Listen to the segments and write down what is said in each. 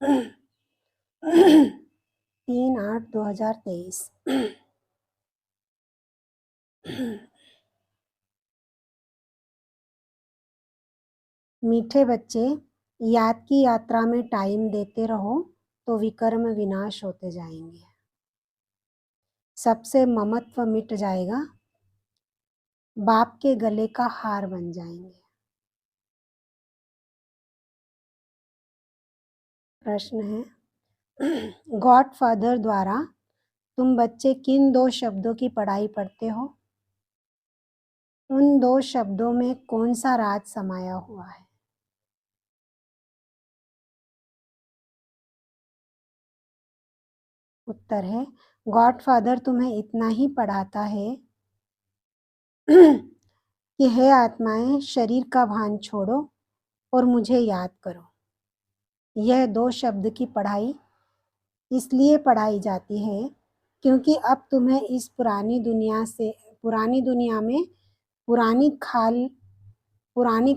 3/8/2023। मीठे बच्चे, याद की यात्रा में टाइम देते रहो तो विकर्म विनाश होते जाएंगे। सबसे ममत्व मिट जाएगा, बाप के गले का हार बन जाएंगे। प्रश्न है, गॉडफादर द्वारा तुम बच्चे किन 2 शब्दों की पढ़ाई पढ़ते हो? उन 2 शब्दों में कौन सा राज समाया हुआ है? उत्तर है, गॉडफादर तुम्हें इतना ही पढ़ाता है कि हे आत्माएं, शरीर का भान छोड़ो और मुझे याद करो। यह 2 शब्द की पढ़ाई इसलिए पढ़ाई जाती है क्योंकि अब तुम्हें इस पुरानी दुनिया में पुरानी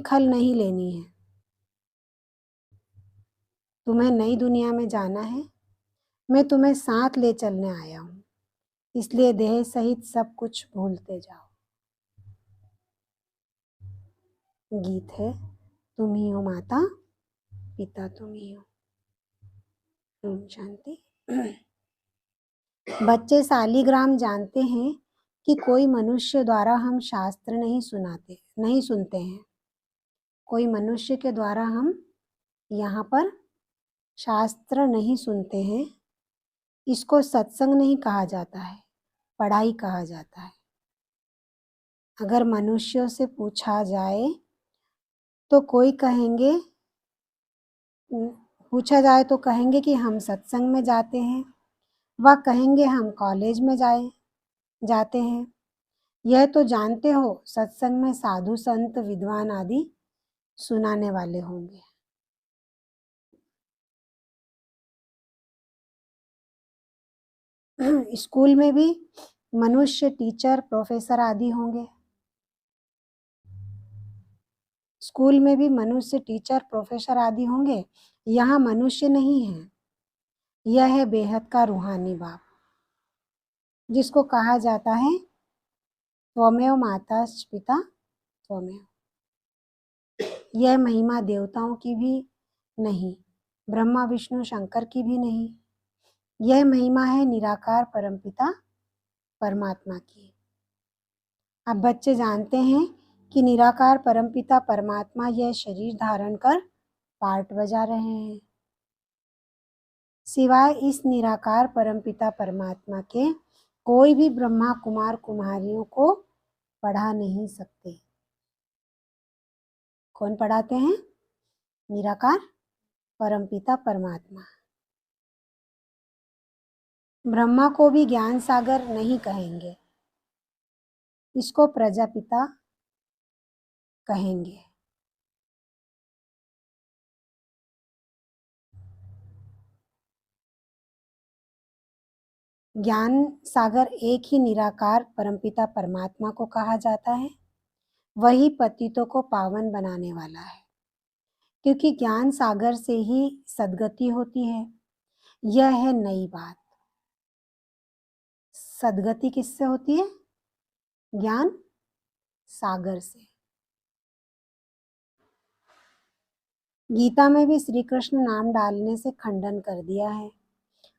खल नहीं लेनी है। तुम्हें नई दुनिया में जाना है। मैं तुम्हें साथ ले चलने आया हूँ, इसलिए देह सहित सब कुछ भूलते जाओ। गीत है, तुम ही हो माता, पिता तुम ही हो। ओम शांति। बच्चे सालीग्राम जानते हैं कि कोई मनुष्य द्वारा हम शास्त्र नहीं सुनते हैं। कोई मनुष्य के द्वारा हम यहाँ पर शास्त्र नहीं सुनते हैं। इसको सत्संग नहीं कहा जाता है, पढ़ाई कहा जाता है। अगर मनुष्यों से पूछा जाए तो कहेंगे कि हम सत्संग में जाते हैं, वह कहेंगे हम कॉलेज में जाते हैं। यह तो जानते हो, सत्संग में साधु संत विद्वान आदि सुनाने वाले होंगे। स्कूल में भी मनुष्य टीचर प्रोफेसर आदि होंगे। स्कूल में भी मनुष्य टीचर प्रोफेसर आदि होंगे। यहाँ मनुष्य नहीं है, यह है बेहद का रूहानी बाप, जिसको कहा जाता है त्वमेव माता पिता त्वमेव। यह महिमा देवताओं की भी नहीं, ब्रह्मा विष्णु शंकर की भी नहीं। यह महिमा है निराकार परमपिता परमात्मा की। अब बच्चे जानते हैं कि निराकार परमपिता परमात्मा यह शरीर धारण कर पार्ट बजा रहे हैं। सिवाय इस निराकार परमपिता परमात्मा के कोई भी ब्रह्मा कुमार कुमारियों को पढ़ा नहीं सकते। कौन पढ़ाते हैं? निराकार परमपिता परमात्मा। ब्रह्मा को भी ज्ञान सागर नहीं कहेंगे, इसको प्रजापिता कहेंगे। ज्ञान सागर एक ही निराकार परमपिता परमात्मा को कहा जाता है। वही पतितों को पावन बनाने वाला है, क्योंकि ज्ञान सागर से ही सद्गति होती है। यह है नई बात। सद्गति किससे होती है? ज्ञान सागर से। गीता में भी श्री कृष्ण नाम डालने से खंडन कर दिया है।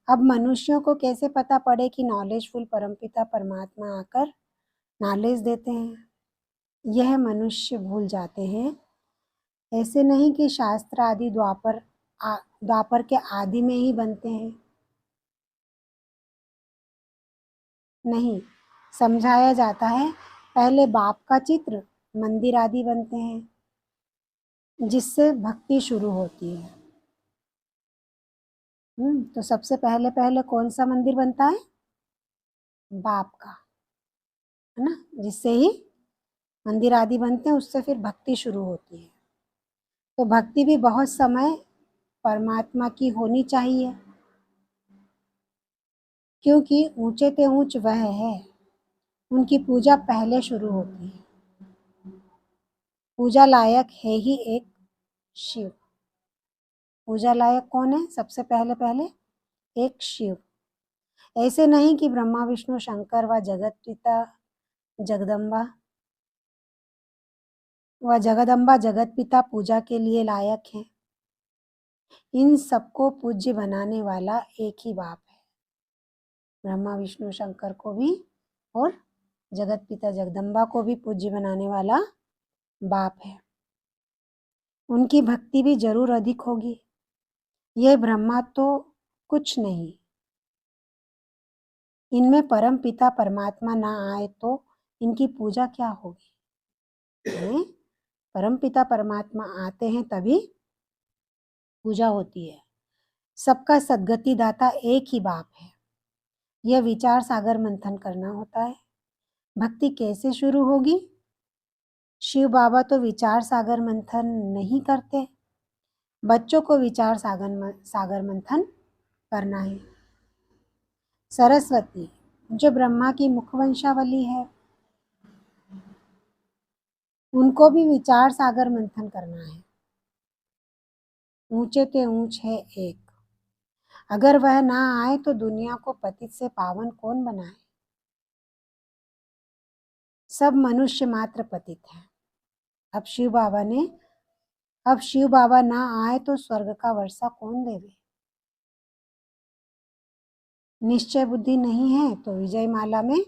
अब मनुष्यों को कैसे पता पड़े कि नॉलेजफुल परमपिता परमात्मा आकर नॉलेज देते हैं? यह मनुष्य भूल जाते हैं। ऐसे नहीं कि शास्त्र आदि द्वापर के आदि में ही बनते हैं। नहीं, समझाया जाता है पहले बाप का चित्र, मंदिर आदि बनते हैं, जिससे भक्ति शुरू होती है। तो सबसे पहले पहले कौन सा मंदिर बनता है? बाप का, है ना, जिससे ही मंदिर आदि बनते हैं, उससे फिर भक्ति शुरू होती है। तो भक्ति भी बहुत समय परमात्मा की होनी चाहिए, क्योंकि ऊंचे ते ऊंच वह है। उनकी पूजा पहले शुरू होती है। पूजा लायक है ही एक शिव। पूजा लायक कौन है? सबसे पहले पहले एक शिव। ऐसे नहीं कि ब्रह्मा विष्णु शंकर व जगत पिता जगदम्बा जगत पिता पूजा के लिए लायक हैं। इन सबको पूज्य बनाने वाला एक ही बाप है। ब्रह्मा विष्णु शंकर को भी और जगत पिता जगदम्बा को भी पूज्य बनाने वाला बाप है। उनकी भक्ति भी जरूर अधिक होगी। यह ब्रह्मा तो कुछ नहीं, इनमें परम पिता परमात्मा ना आए तो इनकी पूजा क्या होगी? परम पिता परमात्मा आते हैं तभी पूजा होती है। सबका सद्गति दाता एक ही बाप है। यह विचार सागर मंथन करना होता है। भक्ति कैसे शुरू होगी? शिव बाबा तो विचार सागर मंथन नहीं करते, बच्चों को विचार सागर मंथन करना है। सरस्वती जो ब्रह्मा की मुखवंशावली है, उनको भी विचार सागर मंथन करना है। ऊंचे ते ऊंच है एक, अगर वह ना आए तो दुनिया को पतित से पावन कौन बनाए? सब मनुष्य मात्र पतित हैं। अब शिव बाबा ना आए तो स्वर्ग का वर्षा कौन देवे? निश्चय बुद्धि नहीं है तो विजय माला में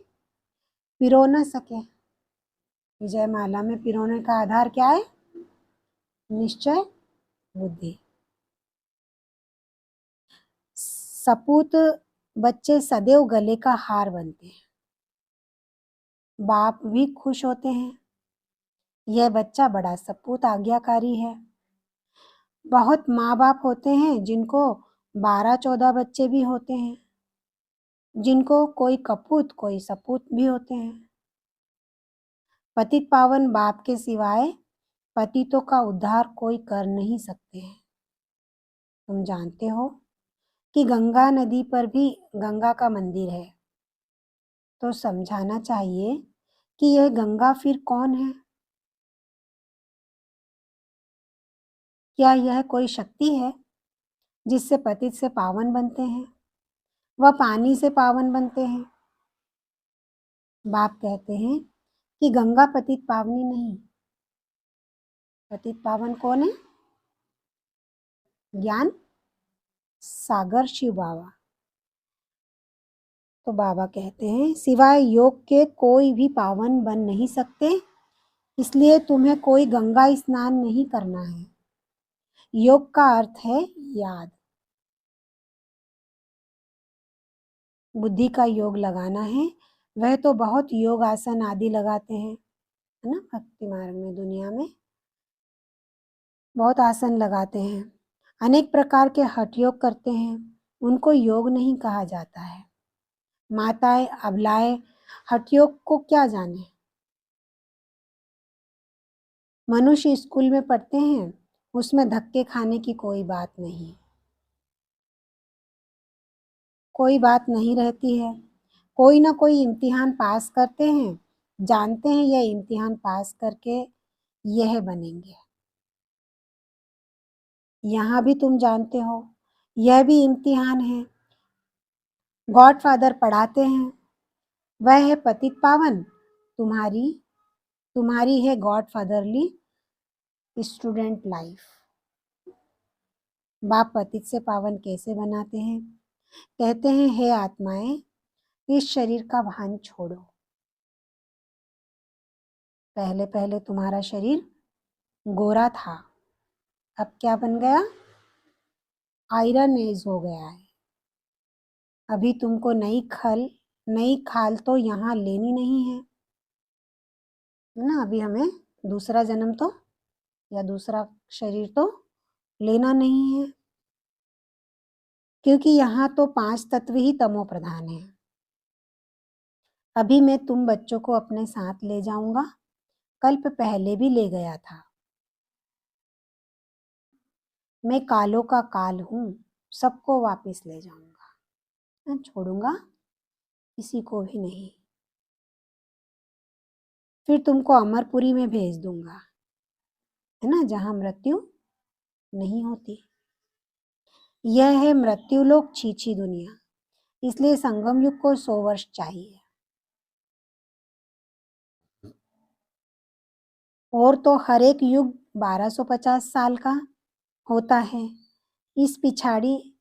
पिरो न सके। विजय माला में पिरोने का आधार क्या है? निश्चय बुद्धि। सपूत बच्चे सदैव गले का हार बनते हैं। बाप भी खुश होते हैं, यह बच्चा बड़ा सपूत आज्ञाकारी है। बहुत माँ बाप होते हैं जिनको 12-14 बच्चे भी होते हैं, जिनको कोई कपूत कोई सपूत भी होते हैं। पतित पावन बाप के सिवाय पतितों का उद्धार कोई कर नहीं सकते हैं। तुम जानते हो कि गंगा नदी पर भी गंगा का मंदिर है, तो समझाना चाहिए कि यह गंगा फिर कौन है? क्या यह कोई शक्ति है जिससे पतित से पावन बनते हैं? वह पानी से पावन बनते हैं। बाप कहते हैं कि गंगा पतित पावनी नहीं, पतित पावन कौन है? ज्ञान सागर शिव बाबा। तो बाबा कहते हैं सिवाय योग के कोई भी पावन बन नहीं सकते, इसलिए तुम्हें कोई गंगा स्नान नहीं करना है। योग का अर्थ है याद। बुद्धि का योग लगाना है, वह तो बहुत योग आसन आदि लगाते हैं, है ना? भक्ति मार्ग में दुनिया में बहुत आसन लगाते हैं, अनेक प्रकार के हठ योग करते हैं, उनको योग नहीं कहा जाता है। माताएं अबलाएं हठ योग को क्या जाने? मनुष्य स्कूल में पढ़ते हैं, उसमें धक्के खाने की कोई बात नहीं, कोई बात नहीं रहती है। कोई ना कोई इम्तिहान पास करते हैं, जानते हैं यह इम्तिहान पास करके यह बनेंगे। यहाँ भी तुम जानते हो यह भी इम्तिहान है। गॉड फादर पढ़ाते हैं, वह है पतित पावन, तुम्हारी है गॉड फादरली स्टूडेंट लाइफ। बाप पतित से पावन कैसे बनाते हैं? कहते हैं हे आत्माएं, इस शरीर का भान छोड़ो। पहले पहले तुम्हारा शरीर गोरा था, अब क्या बन गया? आयरन एज हो गया है। अभी तुमको नई खाल तो यहाँ लेनी नहीं है ना? अभी हमें दूसरा जन्म तो या दूसरा शरीर तो लेना नहीं है, क्योंकि यहाँ तो 5 तत्व ही तमो प्रधान है। अभी मैं तुम बच्चों को अपने साथ ले जाऊंगा, कल्प पहले भी ले गया था। मैं कालों का काल हूँ, सबको वापस ले जाऊंगा, मैं छोड़ूंगा किसी को भी नहीं। फिर तुमको अमरपुरी में भेज दूंगा, है ना, जहाँ मृत्यु नहीं होती। यह है मृत्युलोक, छीछी दुनिया। इसलिए संगम युग को 100 वर्ष चाहिए। और तो हर एक युग 1250 साल का होता है। इस पिछाड़ी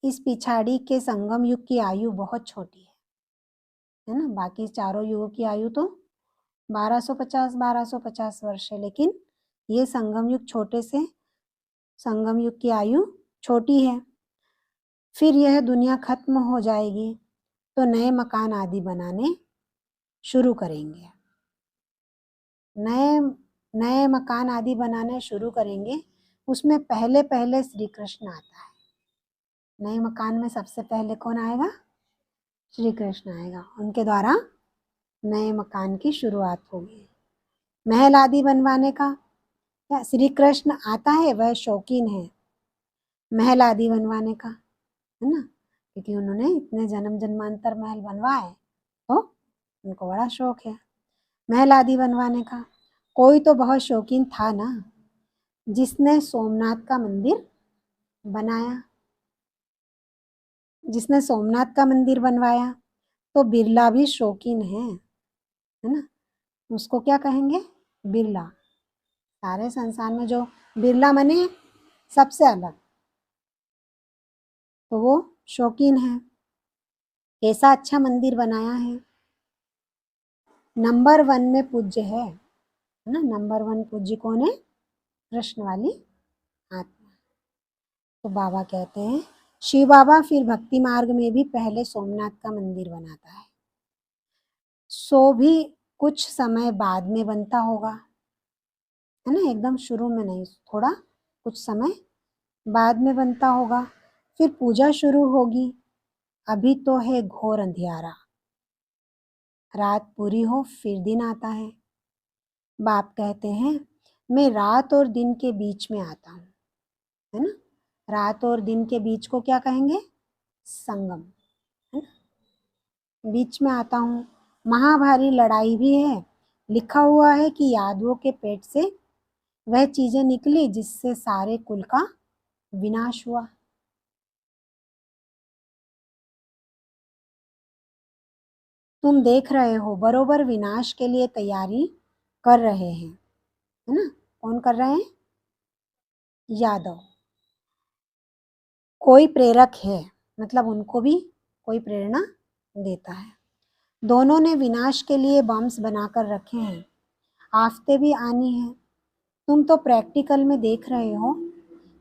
इस पिछाड़ी के संगम युग की आयु बहुत छोटी है ना। बाकी चारों युगों की आयु तो 1250 वर्ष है, लेकिन ये संगम युग छोटे से संगम युग की आयु छोटी है। फिर यह दुनिया खत्म हो जाएगी तो नए मकान आदि बनाने शुरू करेंगे। नए नए मकान आदि बनाने शुरू करेंगे। उसमें पहले पहले श्री कृष्ण आता है। नए मकान में सबसे पहले कौन आएगा? श्री कृष्ण आएगा। उनके द्वारा नए मकान की शुरुआत होगी। महल आदि बनवाने का श्री कृष्ण आता है, वह शौकीन है महल आदि बनवाने का, है ना, क्योंकि उन्होंने इतने जन्म जन्मांतर महल बनवाए तो उनको बड़ा शौक है महल आदि बनवाने का। कोई तो बहुत शौकीन था ना, जिसने सोमनाथ का मंदिर बनाया, जिसने सोमनाथ का मंदिर बनवाया। तो बिरला भी शौकीन है ना। उसको क्या कहेंगे? बिरला। सारे संसार में जो बिरला मने सबसे अलग, तो वो शौकीन है। कैसा अच्छा मंदिर बनाया है। नंबर 1 में पूज्य है ना। नंबर 1 पूज्य कौन है? कृष्ण वाली आत्मा। तो बाबा कहते हैं, शिव बाबा फिर भक्ति मार्ग में भी पहले सोमनाथ का मंदिर बनाता है। सो भी कुछ समय बाद में बनता होगा, है ना, एकदम शुरू में नहीं, थोड़ा कुछ समय बाद में बनता होगा। फिर पूजा शुरू होगी। अभी तो है घोर अंधियारा, रात पूरी हो फिर दिन आता है। बाप कहते हैं, मैं रात और दिन के बीच में आता हूँ, है ना। रात और दिन के बीच को क्या कहेंगे? संगम, है ना, बीच में आता हूँ। महाभारी लड़ाई भी है। लिखा हुआ है कि यादवों के पेट से वह चीजें निकली जिससे सारे कुल का विनाश हुआ। तुम देख रहे हो बरोबर विनाश के लिए तैयारी कर रहे हैं, है ना। कौन कर रहे हैं? यादव। कोई प्रेरक है, मतलब उनको भी कोई प्रेरणा देता है। दोनों ने विनाश के लिए बम्स बनाकर रखे हैं। आफतें भी आनी है। तुम तो प्रैक्टिकल में देख रहे हो।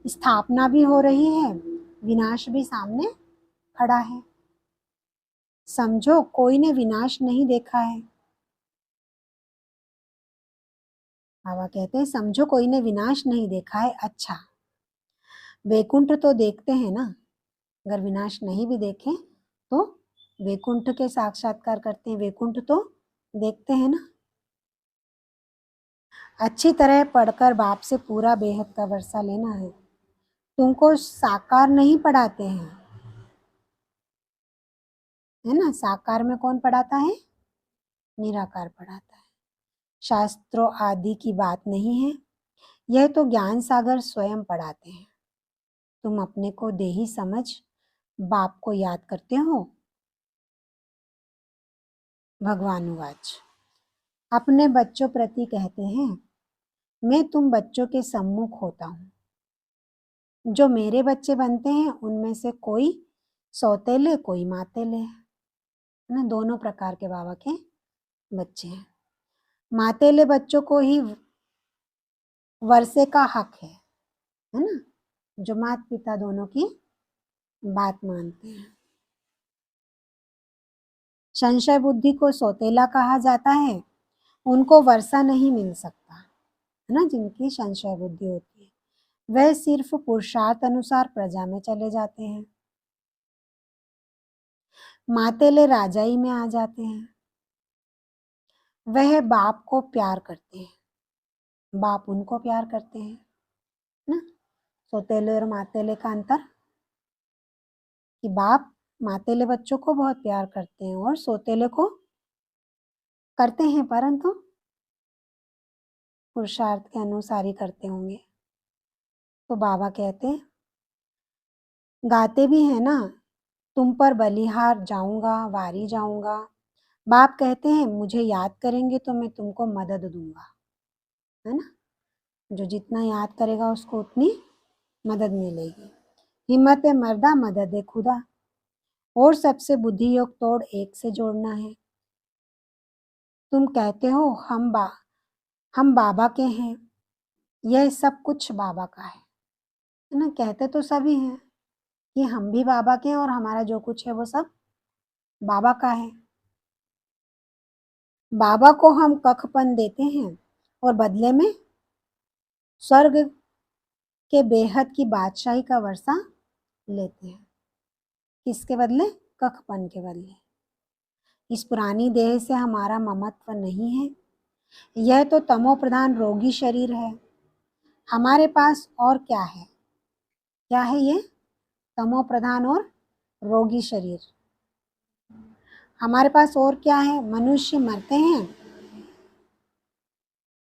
स्थापना भी हो रही है, विनाश भी सामने खड़ा है। समझो, कोई ने विनाश नहीं देखा है। बाबा कहते हैं, समझो कोई ने विनाश नहीं देखा है। अच्छा, वैकुंठ तो देखते हैं ना। अगर विनाश नहीं भी देखें तो वैकुंठ के साक्षात्कार करते हैं, वैकुंठ तो देखते हैं ना। अच्छी तरह पढ़कर बाप से पूरा बेहद का वर्षा लेना है। तुमको साकार नहीं पढ़ाते हैं, है ना। साकार में कौन पढ़ाता है? निराकार पढ़ाता है। शास्त्रों आदि की बात नहीं है, यह तो ज्ञान सागर स्वयं पढ़ाते हैं। तुम अपने को देही समझ बाप को याद करते हो। भगवान उवाच। अपने बच्चों प्रति कहते हैं, मैं तुम बच्चों के सम्मुख होता हूँ। जो मेरे बच्चे बनते हैं उनमें से कोई सौतेले कोई मातेले है ना। दोनों प्रकार के बाबा के बच्चे हैं। मातेले बच्चों को ही वर्षे का हक है ना, जो माता पिता दोनों की बात मानते हैं। संशय बुद्धि को सौतेला कहा जाता है। उनको वर्षा नहीं मिल सकता, है ना, जिनकी संशय बुद्धि होती है। वह सिर्फ पुरुषार्थ अनुसार प्रजा में चले जाते हैं। मातेले राजाई में आ जाते हैं। वह बाप को प्यार करते हैं, बाप उनको प्यार करते हैं ना। सौतेले और मातेले का अंतर कि बाप मातेले बच्चों को बहुत प्यार करते हैं और सौतेले को करते हैं, परंतु पुरुषार्थ के अनुसार ही करते होंगे। तो बाबा कहते हैं, गाते भी हैं ना, तुम पर बलिहार जाऊंगा, वारी जाऊंगा। बाप कहते हैं मुझे याद करेंगे तो मैं तुमको मदद दूंगा, है ना। जो जितना याद करेगा उसको उतनी मदद मिलेगी। हिम्मत मर्दा मदद खुदा। और सबसे बुद्धि योग तोड़ एक से जोड़ना है। तुम कहते हो हम बाबा के हैं, यह सब कुछ बाबा का है ना। कहते तो सभी हैं कि हम भी बाबा के हैं और हमारा जो कुछ है वो सब बाबा का है। बाबा को हम कखपन देते हैं और बदले में स्वर्ग के बेहद की बादशाही का वर्षा लेते हैं। किसके बदले? कखपन के बदले। इस पुरानी देह से हमारा ममत्व नहीं है, यह तो तमो प्रधान रोगी शरीर है। हमारे पास और क्या है? क्या है ये? तमो प्रधान और रोगी शरीर। हमारे पास और क्या है? मनुष्य मरते हैं,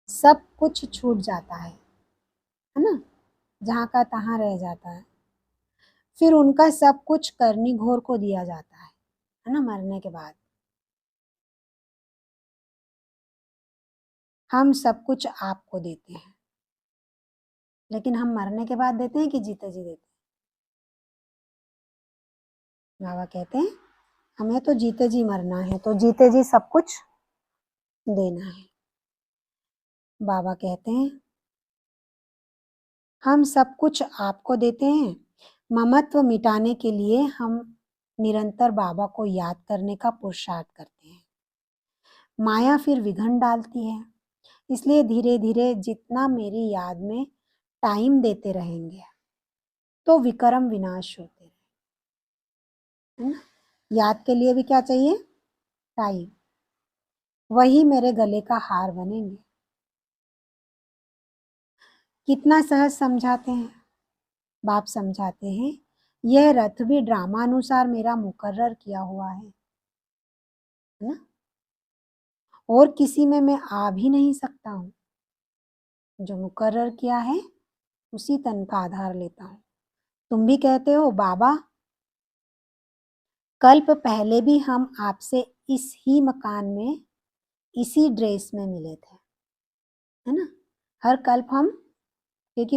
सब कुछ छूट जाता है ना, जहाँ का तहाँ रह जाता है। फिर उनका सब कुछ करनी घोर को दिया जाता है ना, मरने के बाद। हम सब कुछ आपको देते हैं, लेकिन हम मरने के बाद देते हैं कि जीते जी देते हैं? बाबा कहते हैं हमें तो जीते जी मरना है, तो जीते जी सब कुछ देना है। बाबा कहते हैं हम सब कुछ आपको देते हैं। ममत्व मिटाने के लिए हम निरंतर बाबा को याद करने का पुरुषार्थ करते हैं। माया फिर विघन डालती है, इसलिए धीरे धीरे जितना मेरी याद में टाइम देते रहेंगे तो विक्रम विनाश होते रहे, है ना। याद के लिए भी क्या चाहिए? टाइम। वही मेरे गले का हार बनेंगे। कितना सहज समझाते हैं बाप। समझाते हैं यह रथ भी ड्रामानुसार मेरा मुकर्रर किया हुआ है ना, और किसी में मैं आ भी नहीं सकता हूँ। जो मुकर्रर किया है उसी तन का आधार लेता हूँ। तुम भी कहते हो बाबा कल्प पहले भी हम आपसे इस ही मकान में इसी ड्रेस में मिले थे, है ना। हर कल्प हम, क्योंकि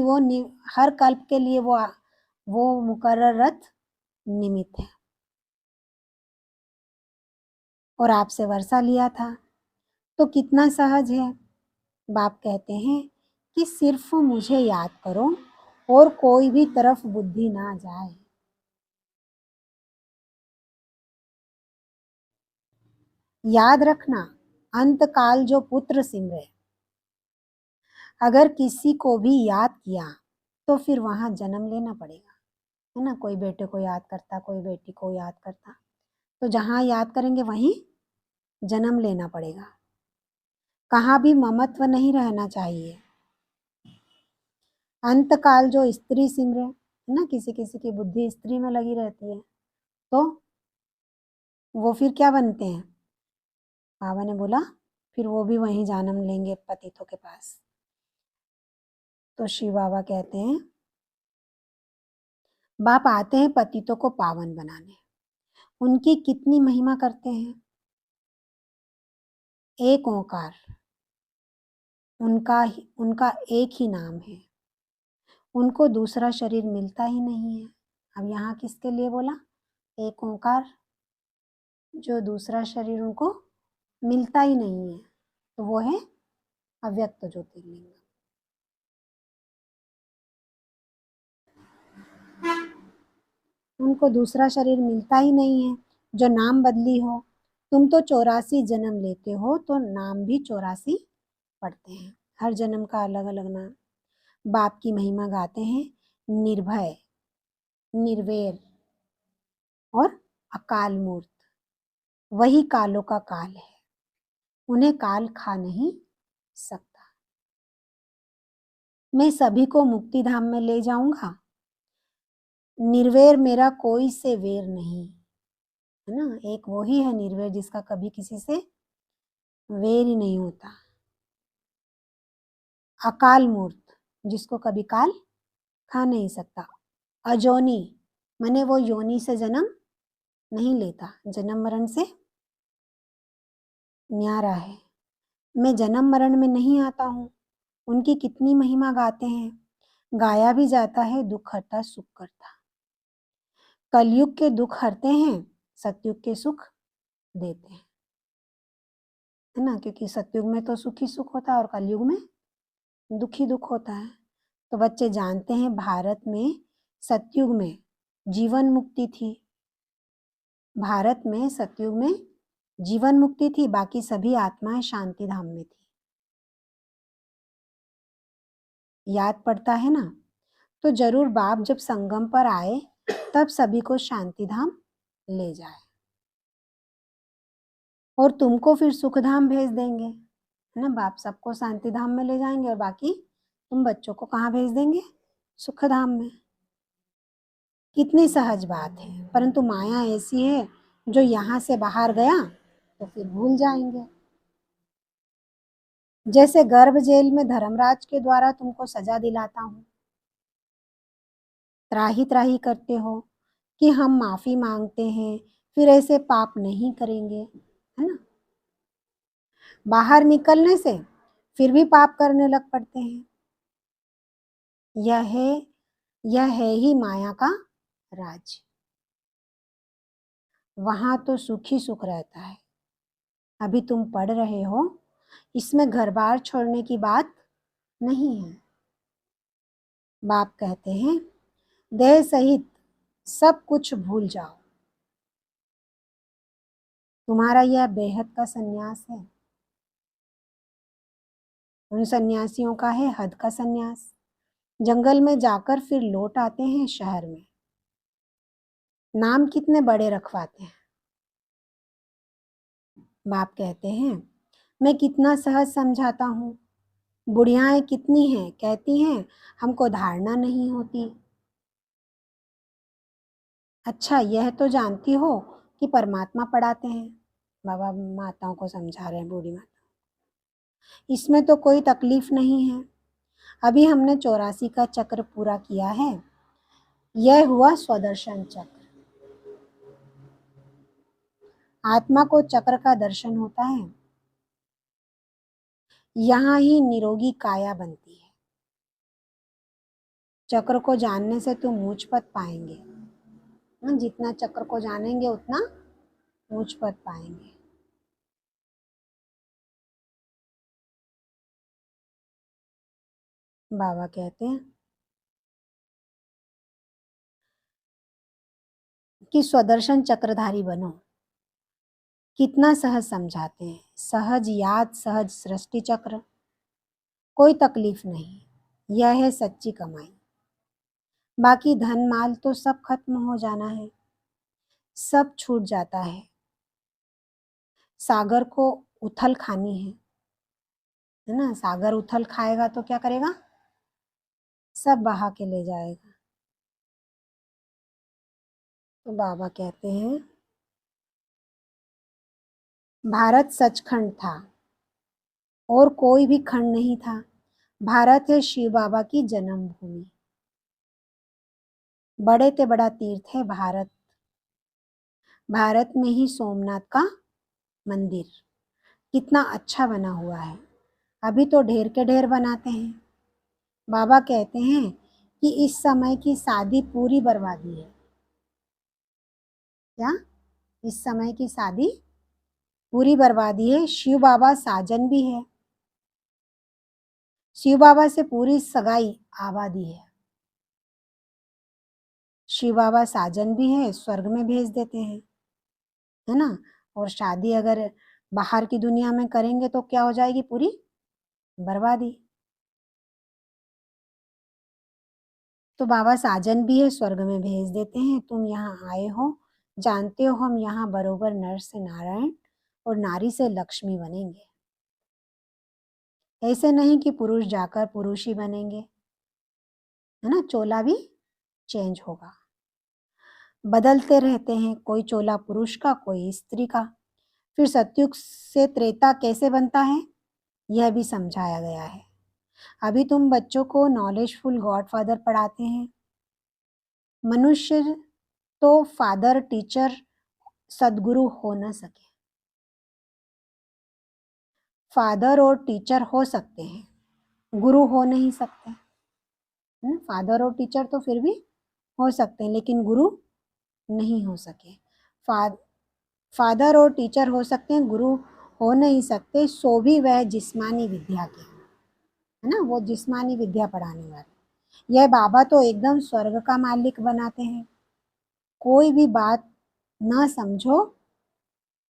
हर कल्प के लिए वो मुकर्रर रथ निमित्त है। और आपसे वर्षा लिया था, तो कितना सहज है। बाप कहते हैं कि सिर्फ मुझे याद करो और कोई भी तरफ बुद्धि ना जाए। याद रखना अंत काल जो पुत्र सिमरे। अगर किसी को भी याद किया तो फिर वहां जन्म लेना पड़ेगा, है ना। कोई बेटे को याद करता, कोई बेटी को याद करता, तो जहां याद करेंगे वहीं जन्म लेना पड़ेगा। कहाँ भी ममत्व नहीं रहना चाहिए। अंत काल जो स्त्री सिमरे, है ना, किसी किसी की बुद्धि स्त्री में लगी रहती है, तो वो फिर क्या बनते हैं? बाबा ने बोला फिर वो भी वहीं जन्म लेंगे पतितों के पास। तो शिव बाबा कहते हैं बाप आते हैं पतितों को पावन बनाने। उनकी कितनी महिमा करते हैं। एक ओंकार, उनका एक ही नाम है। उनको दूसरा शरीर मिलता ही नहीं है। अब यहाँ किसके लिए बोला? एक ओंकार, जो दूसरा शरीर उनको मिलता ही नहीं है, तो वो है अव्यक्त ज्योतिर्लिंग। उनको दूसरा शरीर मिलता ही नहीं है। जो नाम बदली हो, तुम तो 84 जन्म लेते हो तो नाम भी 84 पढ़ते हैं। हर जन्म का अलग अलग नाम। बाप की महिमा गाते हैं निर्भय, निर्वैर और अकाल मूर्त। वही कालों का काल है, उन्हें काल खा नहीं सकता। मैं सभी को मुक्ति धाम में ले जाऊंगा। निर्वैर मेरा कोई से वैर नहीं, है ना। एक वो ही है निर्वैर जिसका कभी किसी से वैर ही नहीं होता। अकाल मूर्त, जिसको कभी काल खा नहीं सकता। अजोनी, माने वो योनि से जन्म नहीं लेता, जन्म मरण से न्यारा है। मैं जन्म मरण में नहीं आता हूँ। उनकी कितनी महिमा गाते हैं, गाया भी जाता है, दुख हरता सुख करता। कलयुग के दुख हरते हैं, सतयुग के सुख देते हैं, है ना, क्योंकि सतयुग में तो सुख ही सुख होता है और कलयुग में दुख ही दुख होता है। तो बच्चे जानते हैं भारत में सतयुग में जीवन मुक्ति थी, भारत में सतयुग में जीवन मुक्ति थी, बाकी सभी आत्माएं शांति धाम में थी। याद पड़ता है ना? तो जरूर बाप जब संगम पर आए तब सभी को शांति धाम ले जाए और तुमको फिर सुख धाम भेज देंगे, है ना। बाप सबको शांति धाम में ले जाएंगे और बाकी तुम बच्चों को कहाँ भेज देंगे? सुख धाम में। कितनी सहज बात है, परंतु माया ऐसी है जो यहाँ से बाहर गया तो फिर भूल जाएंगे। जैसे गर्भ जेल में धर्मराज के द्वारा तुमको सजा दिलाता हूँ, त्राही त्राही करते हो कि हम माफी मांगते हैं, फिर ऐसे पाप नहीं करेंगे, है ना। बाहर निकलने से फिर भी पाप करने लग पड़ते हैं। यह है ही माया का राज। वहां तो सुख ही सुख रहता है। अभी तुम पढ़ रहे हो, इसमें घर बार छोड़ने की बात नहीं है। बाप कहते हैं देह सहित सब कुछ भूल जाओ। तुम्हारा यह बेहद का सन्यास है। उन सन्यासियों का है हद का सन्यास। जंगल में जाकर फिर लौट आते हैं शहर में। नाम कितने बड़े रखवाते हैं। बाप कहते हैं मैं कितना सहज समझाता हूँ। बुढ़ियाएं कितनी हैं, कहती हैं हमको धारणा नहीं होती। अच्छा यह तो जानती हो कि परमात्मा पढ़ाते हैं। बाबा माताओं को समझा रहे हैं, बूढ़ी माता। इसमें तो कोई तकलीफ नहीं है। अभी हमने 84 का चक्र पूरा किया है। यह हुआ स्वदर्शन चक्र। आत्मा को चक्र का दर्शन होता है, यहाँ ही निरोगी काया बनती है। चक्र को जानने से तुम ऊंच पद पाएंगे। जितना चक्र को जानेंगे उतना ऊंच पद पाएंगे। बाबा कहते हैं कि स्वदर्शन चक्रधारी बनो। कितना सहज समझाते हैं, सहज याद, सहज सृष्टि चक्र, कोई तकलीफ नहीं। यह है सच्ची कमाई। बाकी धन माल तो सब खत्म हो जाना है, सब छूट जाता है। सागर को उथल खानी है ना। सागर उथल खाएगा तो क्या करेगा? सब बहा के ले जाएगा। तो बाबा कहते हैं भारत सचखंड था और कोई भी खंड नहीं था। भारत है शिव बाबा की जन्मभूमि। बड़े से बड़ा तीर्थ है भारत। भारत में ही सोमनाथ का मंदिर कितना अच्छा बना हुआ है। अभी तो ढेर के ढेर बनाते हैं। बाबा कहते हैं कि इस समय की शादी पूरी बर्बादी है। क्या? इस समय की शादी पूरी बर्बादी है। शिव बाबा साजन भी है। शिव बाबा से पूरी सगाई आबादी है। शिव बाबा साजन भी है, स्वर्ग में भेज देते हैं, है ना। और शादी अगर बाहर की दुनिया में करेंगे तो क्या हो जाएगी? पूरी बर्बादी। तो बाबा साजन भी है, स्वर्ग में भेज देते हैं। तुम यहाँ आए हो, जानते हो हम यहाँ बरोबर नर से नारायण और नारी से लक्ष्मी बनेंगे। ऐसे नहीं कि पुरुष जाकर पुरुष ही बनेंगे, है ना। चोला भी चेंज होगा, बदलते रहते हैं। कोई चोला पुरुष का, कोई स्त्री का। फिर सतयुग से त्रेता कैसे बनता है यह भी समझाया गया है। अभी तुम बच्चों को नॉलेजफुल गॉडफादर पढ़ाते हैं। मनुष्य तो फादर टीचर सदगुरु हो न सके। फादर और टीचर हो सकते हैं, गुरु हो नहीं सकते, है ना। फादर और टीचर तो फिर भी हो सकते हैं, लेकिन गुरु नहीं हो सके। फादर और टीचर हो सकते हैं, गुरु हो नहीं सकते, सो भी वह जिस्मानी विद्या के, है ना, वो जिस्मानी विद्या पढ़ाने वाले। यह बाबा तो एकदम स्वर्ग का मालिक बनाते हैं। कोई भी बात ना समझो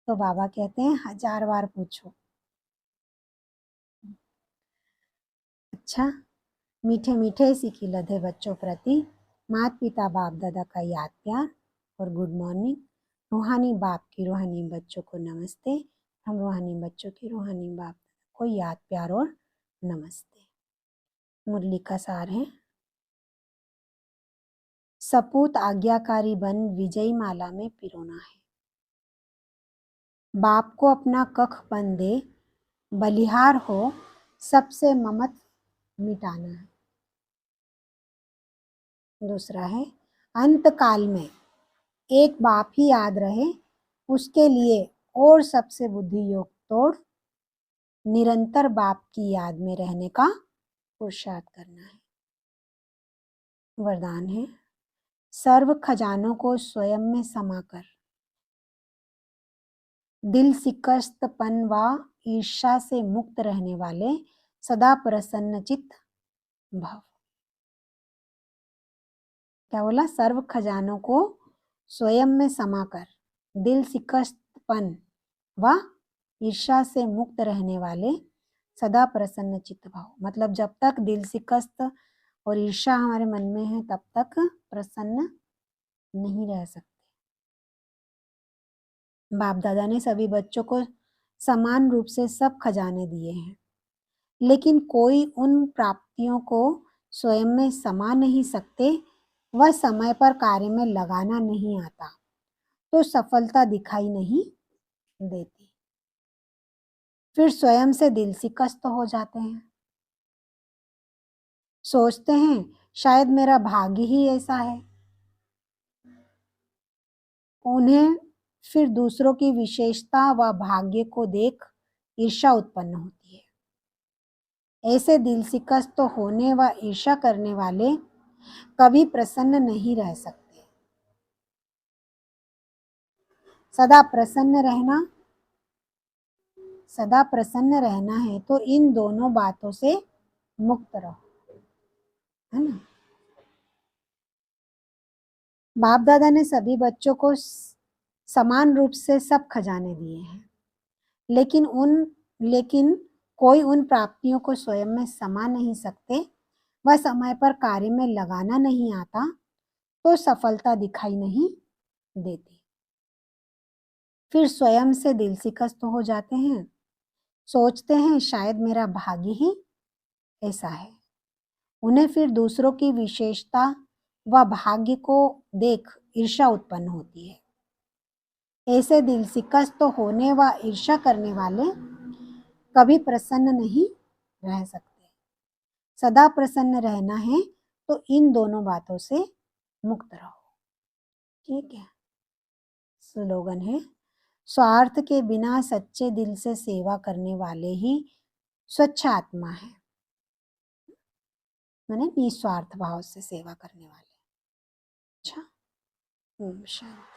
तो बाबा कहते हैं 1000 बार पूछो। अच्छा, मीठे मीठे सी खिलते बच्चों प्रति माता पिता बाप दादा का याद प्यार और गुड मॉर्निंग। रूहानी बाप की रूहानी बच्चों को नमस्ते। हम रूहानी बच्चों की रूहानी बाप को याद प्यार और नमस्ते। मुरली का सार है, सपूत आज्ञाकारी बन विजयी माला में पिरोना है। बाप को अपना कख बन दे, बलिहार हो सबसे ममत मिटाना है। दूसरा है, अंत काल में एक बाप ही याद रहे, उसके लिए और सबसे बुद्धि योग तोड़ निरंतर बाप की याद में रहने का पुरुषार्थ करना है। वरदान है, सर्व खजानों को स्वयं में समाकर दिल शिकस्तपन व ईर्ष्या से मुक्त रहने वाले सदा प्रसन्न चित्त भव। क्या बोला? सर्व खजानों को स्वयं में समाकर दिल शिकस्तपन व ईर्ष्या से मुक्त रहने वाले सदा प्रसन्न चित्त भाव। मतलब जब तक दिल शिकस्त और ईर्ष्या हमारे मन में है तब तक प्रसन्न नहीं रह सकते। बाप दादा ने सभी बच्चों को समान रूप से सब खजाने दिए हैं, लेकिन कोई उन प्राप्तियों को स्वयं में समा नहीं सकते, वह समय पर कार्य में लगाना नहीं आता तो सफलता दिखाई नहीं देती। फिर स्वयं से दिल शिकस्त हो जाते हैं, सोचते हैं शायद मेरा भाग्य ही ऐसा है। उन्हें फिर दूसरों की विशेषता व भाग्य को देख ईर्ष्या उत्पन्न होती है। ऐसे दिल शिकस्त होने व ईर्ष्या करने वाले कभी प्रसन्न नहीं रह सकते। सदा प्रसन्न रहना है तो इन दोनों बातों से मुक्त रहो, है ना। बाप दादा ने सभी बच्चों को समान रूप से सब खजाने दिए हैं, लेकिन कोई उन प्राप्तियों को स्वयं में समा नहीं सकते, वह समय पर कार्य में लगाना नहीं आता तो सफलता दिखाई नहीं देती। फिर स्वयं से दिल शिकस्त हो जाते हैं, सोचते हैं शायद मेरा भाग्य ही ऐसा है। उन्हें फिर दूसरों की विशेषता व भाग्य को देख ईर्ष्या उत्पन्न होती है। ऐसे दिल शिकस्त होने व ईर्ष्या करने वाले कभी प्रसन्न नहीं रह सकते। सदा प्रसन्न रहना है तो इन दोनों बातों से मुक्त रहो। ठीक है। स्लोगन है, स्वार्थ के बिना सच्चे दिल से सेवा करने वाले ही स्वच्छ आत्मा है। माने निस्वार्थ भाव से सेवा करने वाले। अच्छा, शांति।